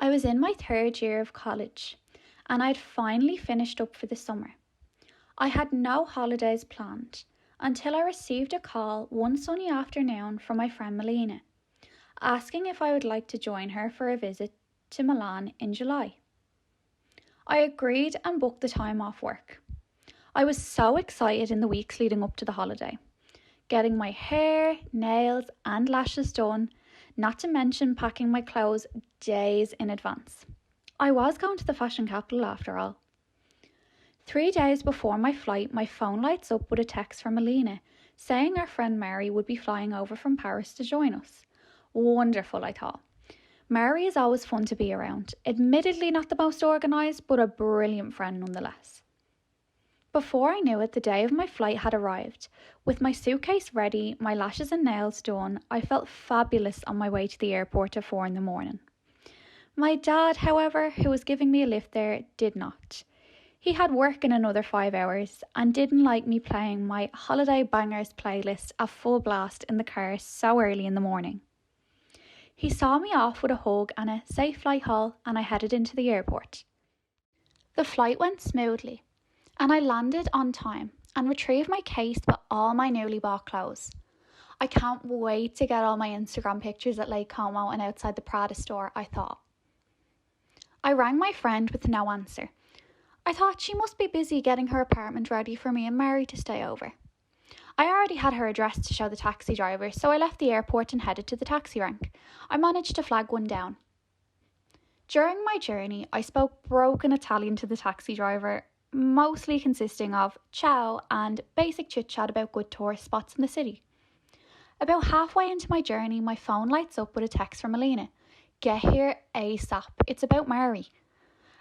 I was in my third year of college and I'd finally finished up for the summer. I had no holidays planned until I received a call one sunny afternoon from my friend Melina, asking if I would like to join her for a visit to Milan in July. I agreed and booked the time off work. I was so excited in the weeks leading up to the holiday, getting my hair, nails and lashes done, not to mention packing my clothes days in advance. I was going to the fashion capital after all. 3 days before my flight, my phone lights up with a text from Melina saying our friend Mhairi would be flying over from Paris to join us. Wonderful, I thought. Mhairi is always fun to be around. Admittedly not the most organised, but a brilliant friend nonetheless. Before I knew it, the day of my flight had arrived. With my suitcase ready, my lashes and nails done, I felt fabulous on my way to the airport at 4 a.m. My dad, however, who was giving me a lift there, did not. He had work in another 5 hours and didn't like me playing my Holiday Bangers playlist at full blast in the car so early in the morning. He saw me off with a hug and a safe flight home, and I headed into the airport. The flight went smoothly and I landed on time and retrieved my case with all my newly bought clothes. I can't wait to get all my Instagram pictures at Lake Como and outside the Prada store, I thought. I rang my friend with no answer. I thought she must be busy getting her apartment ready for me and Mhairi to stay over. I already had her address to show the taxi driver, so I left the airport and headed to the taxi rank. I managed to flag one down. During my journey, I spoke broken Italian to the taxi driver, mostly consisting of ciao and basic chit-chat about good tourist spots in the city. About halfway into my journey, my phone lights up with a text from Melina. Get here ASAP, it's about Mhairi.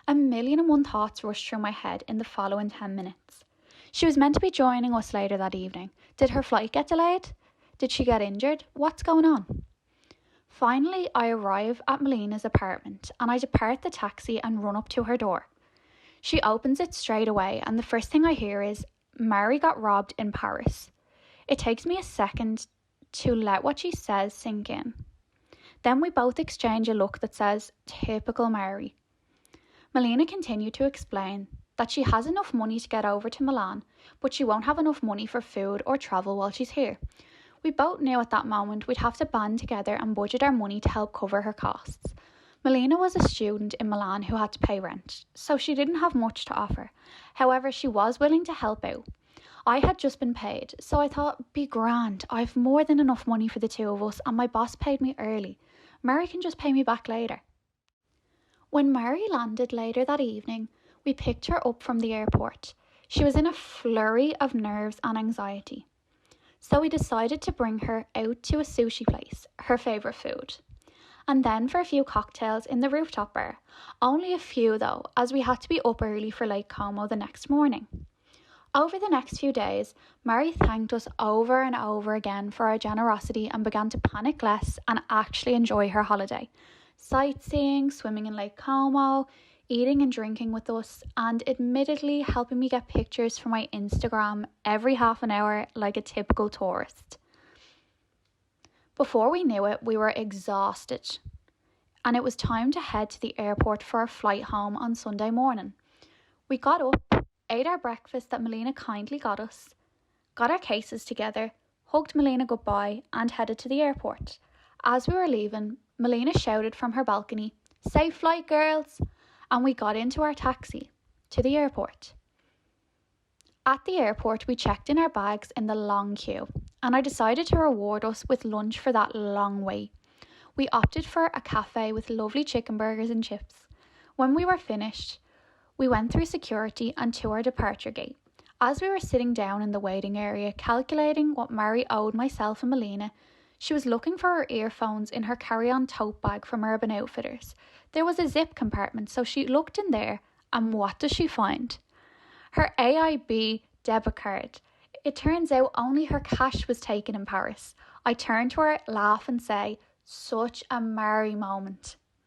1,000,001 thoughts rushed through my head in the following 10 minutes. She was meant to be joining us later that evening. Did her flight get delayed? Did she get injured? What's going on? Finally, I arrive at Melina's apartment and I depart the taxi and run up to her door. She opens it straight away and the first thing I hear is, Mhairi got robbed in Paris. It takes me a second to let what she says sink in. Then we both exchange a look that says, typical Mhairi. Melina continued to explain that she has enough money to get over to Milan, but she won't have enough money for food or travel while she's here. We both knew at that moment we'd have to band together and budget our money to help cover her costs. Melina was a student in Milan who had to pay rent, so she didn't have much to offer. However, she was willing to help out. I had just been paid, so I thought, be grand, I've more than enough money for the two of us and my boss paid me early. Mhairi can just pay me back later. When Mhairi landed later that evening, we picked her up from the airport. She was in a flurry of nerves and anxiety. So we decided to bring her out to a sushi place, her favourite food. And then for a few cocktails in the rooftop bar. Only a few though, as we had to be up early for Lake Como the next morning. Over the next few days, Mhairi thanked us over and over again for our generosity and began to panic less and actually enjoy her holiday. Sightseeing, swimming in Lake Como, eating and drinking with us, and admittedly helping me get pictures for my Instagram every half an hour like a typical tourist. Before we knew it, we were exhausted, and it was time to head to the airport for our flight home on Sunday morning. We got up, ate our breakfast that Melina kindly got us, got our cases together, hugged Melina goodbye, and headed to the airport. As we were leaving, Melina shouted from her balcony, "Safe flight, girls!" and we got into our taxi to the airport. At the airport, we checked in our bags in the long queue, and I decided to reward us with lunch for that long wait. We opted for a cafe with lovely chicken burgers and chips. When we were finished, we went through security and to our departure gate. As we were sitting down in the waiting area, calculating what Mhairi owed myself and Melina, she was looking for her earphones in her carry-on tote bag from Urban Outfitters. There was a zip compartment, so she looked in there, and what does she find? Her AIB debit card. It turns out only her cash was taken in Paris. I turn to her, laugh and say, such a Mhairi moment.